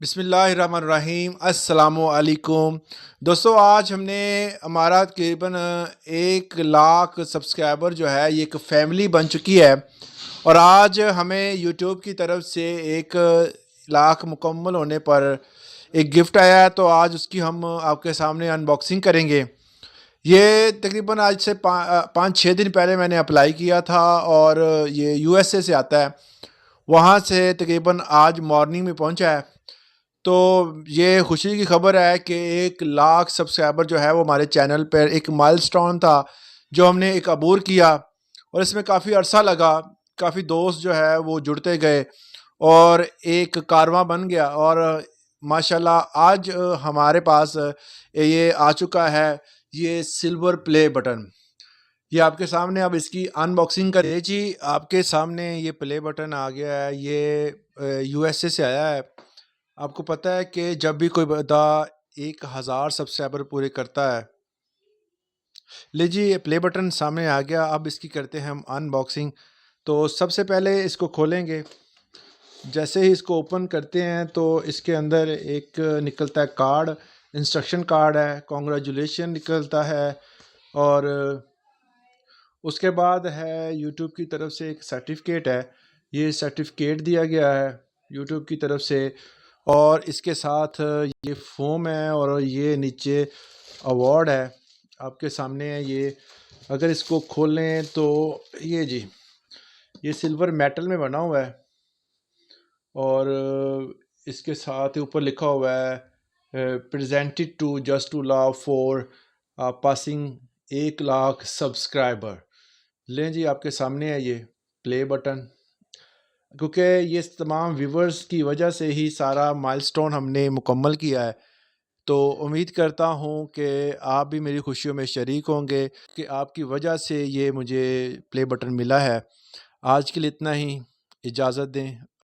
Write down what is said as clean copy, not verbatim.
बिस्मिल्लाहिर्रहमानिर्रहीम अस्सलामुअलैकुम। दोस्तों, आज हमने हमारा तकरीबन 1 लाख सब्सक्राइबर जो है ये एक फ़ैमिली बन चुकी है। और आज हमें यूट्यूब की तरफ से 1 लाख मुकम्मल होने पर एक गिफ्ट आया है, तो आज उसकी हम आपके सामने अनबॉक्सिंग करेंगे। ये तकरीबन आज से 5-6 दिन पहले मैंने अप्लाई किया था और ये यूएसए से आता है। वहाँ से तकरीबन आज मॉर्निंग में पहुँचा है। तो ये खुशी की खबर है कि 1 लाख सब्सक्राइबर जो है वो हमारे चैनल पर एक माइलस्टोन था जो हमने एक अबूर किया। और इसमें काफ़ी अरसा लगा, काफ़ी दोस्त जो है वो जुड़ते गए और एक कारवां बन गया। और माशाल्लाह आज हमारे पास ये आ चुका है, ये सिल्वर प्ले बटन। ये आपके सामने अब इसकी अनबॉक्सिंग करें जी। आपके सामने ये प्ले बटन आ गया है। ये यूएसए से आया है। आपको पता है कि जब भी कोई बंदा 1000 सब्सक्राइबर पूरे करता है, लीजिए ये प्ले बटन सामने आ गया। अब इसकी करते हैं हम अनबॉक्सिंग। तो सबसे पहले इसको खोलेंगे। जैसे ही इसको ओपन करते हैं तो इसके अंदर एक निकलता है कार्ड, इंस्ट्रक्शन कार्ड है, कॉन्ग्रेचुलेशन निकलता है। और उसके बाद है यूट्यूब की तरफ से एक सर्टिफिकेट है। ये सर्टिफिकेट दिया गया है यूट्यूब की तरफ से। और इसके साथ ये फ़ोम है और ये नीचे अवार्ड है आपके सामने है। ये अगर इसको खोलें तो ये जी, ये सिल्वर मेटल में बना हुआ है। और इसके साथ ऊपर लिखा हुआ है presented to just to love for passing 1 lakh subscriber. लें जी, आपके सामने है ये प्ले बटन। क्योंकि ये तमाम व्यूवर्स की वजह से ही सारा माइलस्टोन हमने मुकम्मल किया है। तो उम्मीद करता हूँ कि आप भी मेरी खुशियों में शरीक होंगे कि आपकी वजह से ये मुझे प्ले बटन मिला है। आज के लिए इतना ही, इजाज़त दें।